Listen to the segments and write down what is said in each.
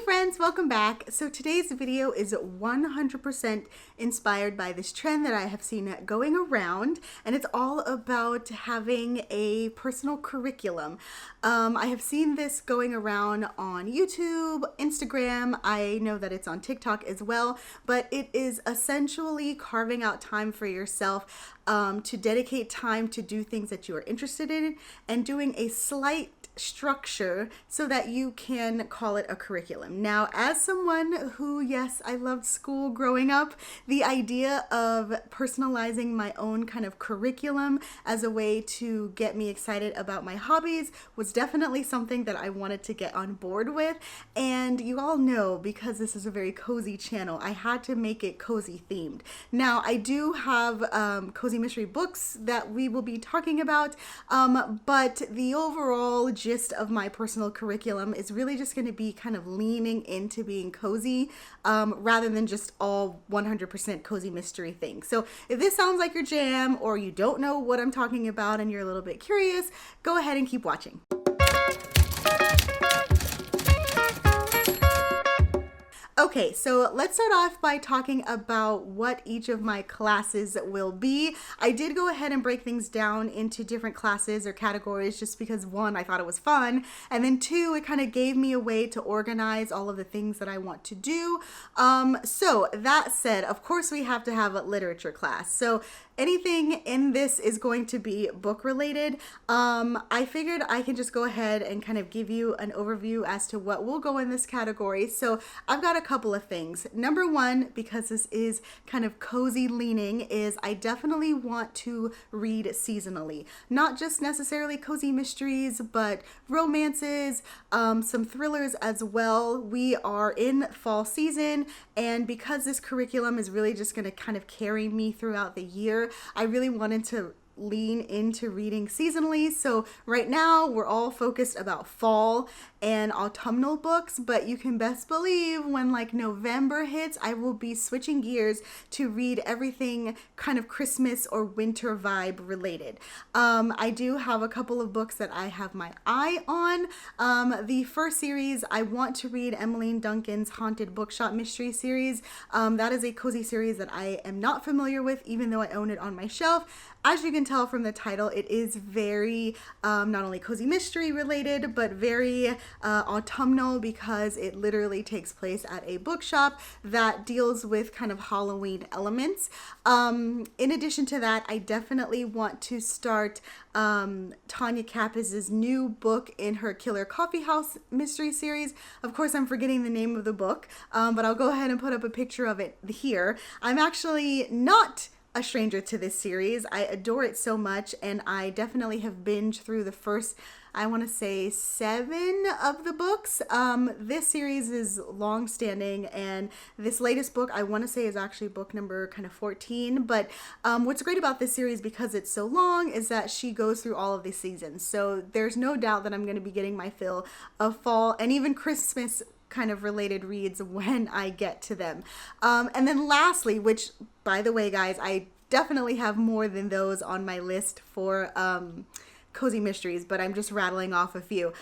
friends, welcome back. So today's video is 100% inspired by this trend that I have seen going around, and it's all about having a personal curriculum. I have seen this going around on YouTube, Instagram. I know that it's on TikTok as well, but it is essentially carving out time for yourself to dedicate time to do things that you are interested in and doing a slight structure so that you can call it a curriculum. Now, as someone who, yes, I loved school growing up, the idea of personalizing my own kind of curriculum as a way to get me excited about my hobbies was definitely something that I wanted to get on board with. And you all know, because this is a very cozy channel, I had to make it cozy themed. Now, I do have cozy mystery books that we will be talking about, but the overall gist of my personal curriculum is really just going to be kind of leaning into being cozy rather than just all 100% cozy mystery things. So if this sounds like your jam, or you don't know what I'm talking about and you're a little bit curious, go ahead and keep watching. Okay, so let's start off by talking about what each of my classes will be. I did go ahead and break things down into different classes or categories just because, one, I thought it was fun, and then two, it kind of gave me a way to organize all of the things that I want to do. So that said, of course we have to have a literature class. So anything in this is going to be book related. I figured I can just go ahead and kind of give you an overview as to what will go in this category. So I've got a couple of things. Number one, because this is kind of cozy leaning, is I definitely want to read seasonally. Not just necessarily cozy mysteries, but romances, some thrillers as well. We are in fall season, and because this curriculum is really just going to kind of carry me throughout the year, I really wanted to lean into reading seasonally. So right now we're all focused about fall and autumnal books, but you can best believe when like November hits, I will be switching gears to read everything kind of Christmas or winter vibe related. I do have a couple of books that I have my eye on. The first series, I want to read Emmeline Duncan's Haunted Bookshop mystery series. That is a cozy series that I am not familiar with, even though I own it on my shelf. As you can tell from the title, it is very not only cozy mystery related, but very autumnal, because it literally takes place at a bookshop that deals with kind of Halloween elements. In addition to that, I definitely want to start Tonya Kappes' new book in her Killer Coffee House mystery series. Of course, I'm forgetting the name of the book, but I'll go ahead and put up a picture of it here. I'm actually not a stranger to this series. I adore it so much, and I definitely have binged through the first, I want to say, 7 of the books. This series is long standing, and this latest book I want to say is actually book number kind of 14. But what's great about this series, because it's so long, is that she goes through all of the seasons. So there's no doubt that I'm going to be getting my fill of fall and even Christmas kind of related reads when I get to them. And then lastly, which, by the way, guys, I definitely have more than those on my list for cozy mysteries, but I'm just rattling off a few.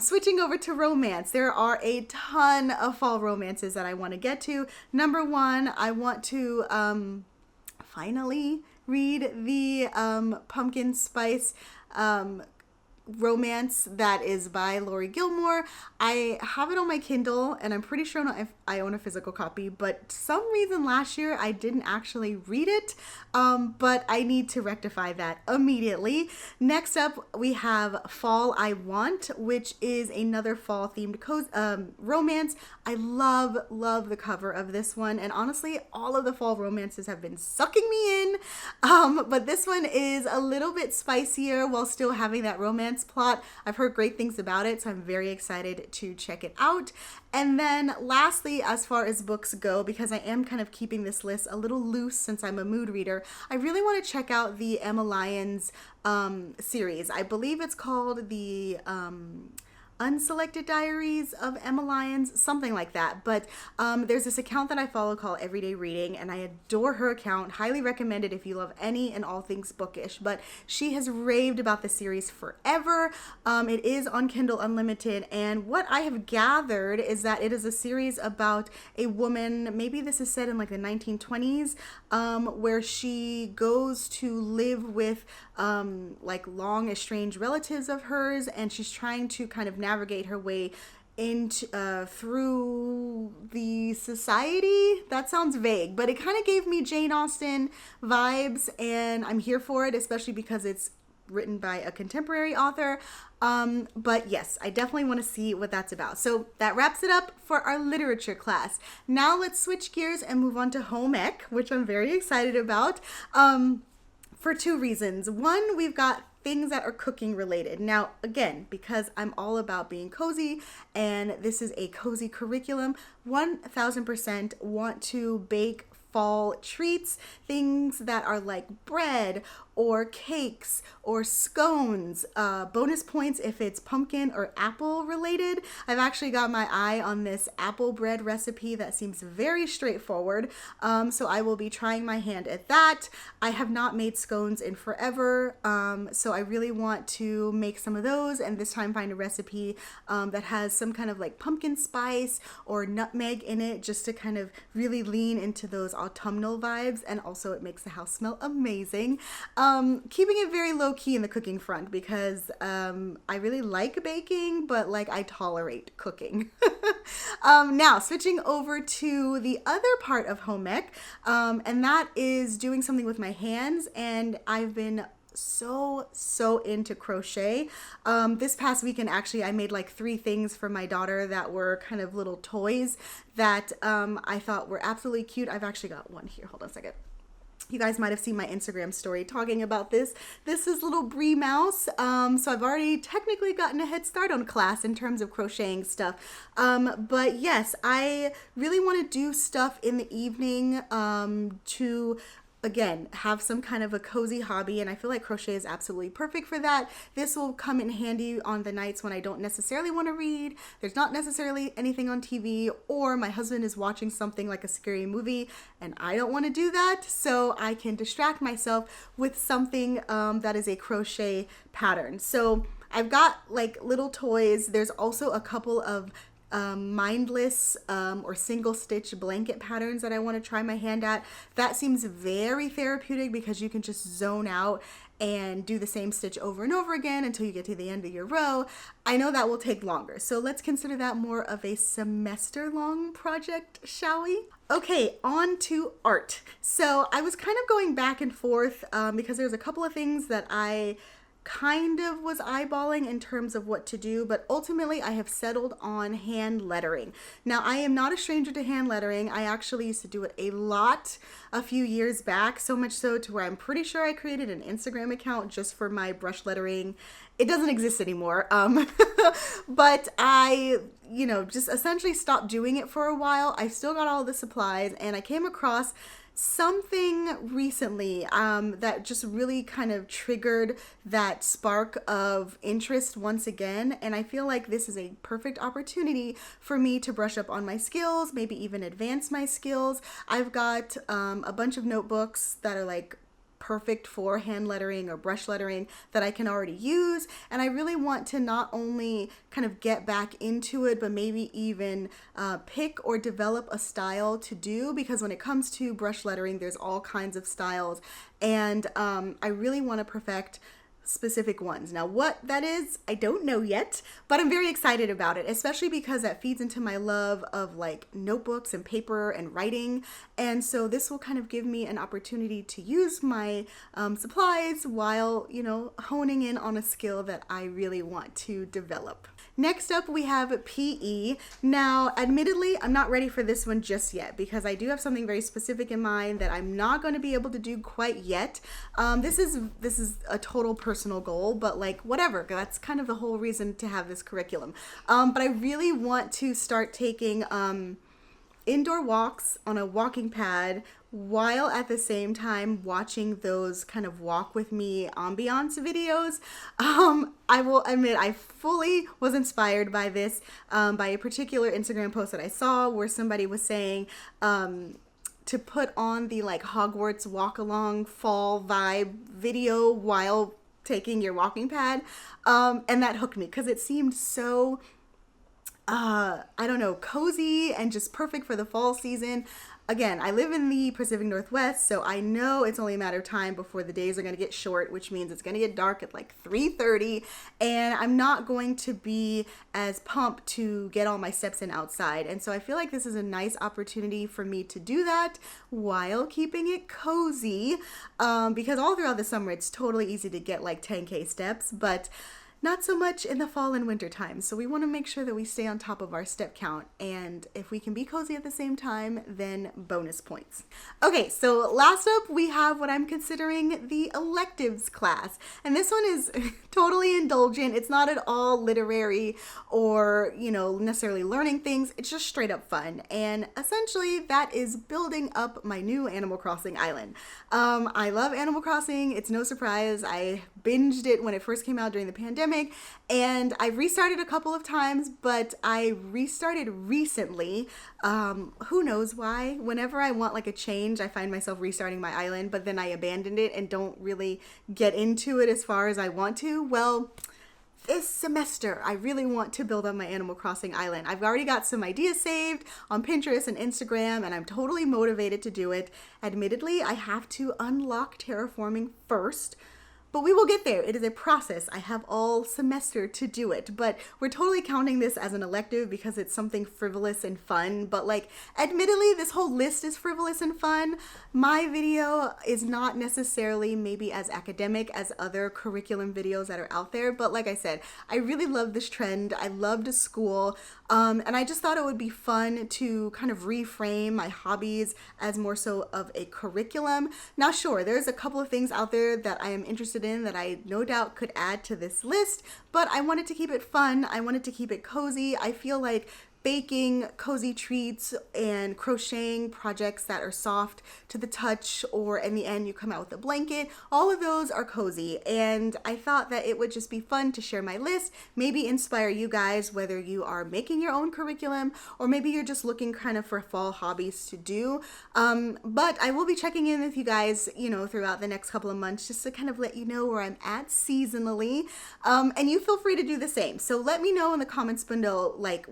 Switching over to romance, there are a ton of fall romances that I want to get to. Number one, I want to finally read the pumpkin spice romance that is by Laurie Gilmore. I have it on my Kindle, and I'm pretty sure I own a physical copy, but some reason last year I didn't actually read it, but I need to rectify that immediately. Next up, we have Fall I Want, which is another fall themed romance. I love the cover of this one, and honestly, all of the fall romances have been sucking me in, but this one is a little bit spicier while still having that romance plot. I've heard great things about it, so I'm very excited to check it out. And then lastly, as far as books go, because I am kind of keeping this list a little loose since I'm a mood reader, I really want to check out the Emmeline's series. I believe it's called the Unselected Diaries of Emmeline's, something like that. But there's this account that I follow called Everyday Reading, and I adore her account. Highly recommend it if you love any and all things bookish. But she has raved about the series forever. It is on Kindle Unlimited, and what I have gathered is that it is a series about a woman, maybe this is set in like the 1920s, where she goes to live with like long estranged relatives of hers, and she's trying to kind of navigate her way into through the society. That sounds vague, but it kind of gave me Jane Austen vibes, and I'm here for it, especially because it's written by a contemporary author. But yes, I definitely want to see what that's about. So that wraps it up for our literature class. Now let's switch gears and move on to home ec, which I'm very excited about, for two reasons. One, we've got things that are cooking related. Now, again, because I'm all about being cozy and this is a cozy curriculum, 1000% want to bake fall treats, things that are like bread or cakes or scones. Bonus points if it's pumpkin or apple related. I've actually got my eye on this apple bread recipe that seems very straightforward. So I will be trying my hand at that. I have not made scones in forever. So I really want to make some of those, and this time find a recipe that has some kind of like pumpkin spice or nutmeg in it, just to kind of really lean into those autumnal vibes. And also it makes the house smell amazing. Keeping it very low key in the cooking front, because I really like baking, but like I tolerate cooking. Now switching over to the other part of home ec, and that is doing something with my hands. And I've been so into crochet. This past weekend, actually, I made like 3 things for my daughter that were kind of little toys that I thought were absolutely cute. I've actually got one here. Hold on a second. You guys might have seen my Instagram story talking about this. This is little Brie Mouse. So I've already technically gotten a head start on class in terms of crocheting stuff. But yes, I really want to do stuff in the evening to, again, have some kind of a cozy hobby, and I feel like crochet is absolutely perfect for that. This will come in handy on the nights when I don't necessarily want to read, there's not necessarily anything on TV, or my husband is watching something like a scary movie and I don't want to do that, so I can distract myself with something that is a crochet pattern. So I've got like little toys. There's also a couple of mindless or single stitch blanket patterns that I want to try my hand at. That seems very therapeutic because you can just zone out and do the same stitch over and over again until you get to the end of your row. I know that will take longer, so let's consider that more of a semester-long project, shall we? Okay, on to art. So I was kind of going back and forth because there's a couple of things that I kind of was eyeballing in terms of what to do, but ultimately I have settled on hand lettering. Now, I am not a stranger to hand lettering. I actually used to do it a lot a few years back, so much so to where I'm pretty sure I created an Instagram account just for my brush lettering. It doesn't exist anymore, but I, just essentially stopped doing it for a while. I still got all the supplies, and I came across something recently that just really kind of triggered that spark of interest once again, and I feel like this is a perfect opportunity for me to brush up on my skills, maybe even advance my skills. I've got a bunch of notebooks that are like perfect for hand lettering or brush lettering that I can already use, and I really want to not only kind of get back into it, but maybe even pick or develop a style to do, because when it comes to brush lettering, there's all kinds of styles, and I really want to perfect specific ones. Now, what that is, I don't know yet, but I'm very excited about it, especially because that feeds into my love of like notebooks and paper and writing. And so this will kind of give me an opportunity to use my supplies while, honing in on a skill that I really want to develop. Next up, we have PE. Now, admittedly, I'm not ready for this one just yet because I do have something very specific in mind that I'm not going to be able to do quite yet. This is a total personal goal, but like whatever. That's kind of the whole reason to have this curriculum. But I really want to start taking indoor walks on a walking pad while at the same time watching those kind of walk with me ambiance videos. I will admit I fully was inspired by this, by a particular Instagram post that I saw where somebody was saying to put on the like Hogwarts walk along fall vibe video while taking your walking pad. And that hooked me because it seemed so I don't know, cozy and just perfect for the fall season. Again, I live in the Pacific Northwest, so I know it's only a matter of time before the days are going to get short, which means it's going to get dark at like 3:30, and I'm not going to be as pumped to get all my steps in outside. And so I feel like this is a nice opportunity for me to do that while keeping it cozy, because all throughout the summer it's totally easy to get like 10K steps, but not so much in the fall and winter time. So we want to make sure that we stay on top of our step count. And if we can be cozy at the same time, then bonus points. Okay, so last up we have what I'm considering the electives class. And this one is totally indulgent. It's not at all literary or, you know, necessarily learning things. It's just straight up fun. And essentially that is building up my new Animal Crossing island. I love Animal Crossing. It's no surprise. I binged it when it first came out during the pandemic, and I restarted a couple of times, but I restarted recently. Who knows why? Whenever I want like a change, I find myself restarting my island, but then I abandoned it and don't really get into it as far as I want to. Well, this semester, I really want to build up my Animal Crossing island. I've already got some ideas saved on Pinterest and Instagram, and I'm totally motivated to do it. Admittedly, I have to unlock terraforming first, but we will get there. It is a process. I have all semester to do it, but we're totally counting this as an elective because it's something frivolous and fun. But like, admittedly, this whole list is frivolous and fun. My video is not necessarily maybe as academic as other curriculum videos that are out there. But like I said, I really love this trend. I loved school. And I just thought it would be fun to kind of reframe my hobbies as more so of a curriculum. Now, sure, there's a couple of things out there that I am interested in that I no doubt could add to this list, but I wanted to keep it fun. I wanted to keep it cozy. I feel like baking cozy treats and crocheting projects that are soft to the touch, or in the end you come out with a blanket, all of those are cozy, and I thought that it would just be fun to share my list, maybe inspire you guys, whether you are making your own curriculum or maybe you're just looking kind of for fall hobbies to do. But I will be checking in with you guys, you know, throughout the next couple of months just to kind of let you know where I'm at seasonally, and you feel free to do the same. So let me know in the comments below, like,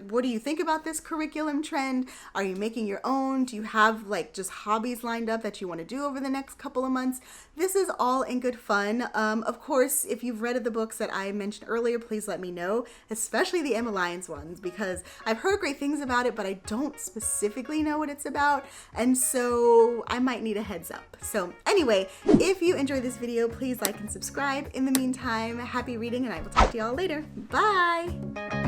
what do you think about this curriculum trend? Are you making your own? Do you have like just hobbies lined up that you want to do over the next couple of months? This is all in good fun. Of course, if you've read the books that I mentioned earlier, please let me know, especially the Emmeline's ones, because I've heard great things about it, but I don't specifically know what it's about, and so I might need a heads up. So anyway, if you enjoyed this video, please like and subscribe. In the meantime, happy reading, and I will talk to y'all later. Bye!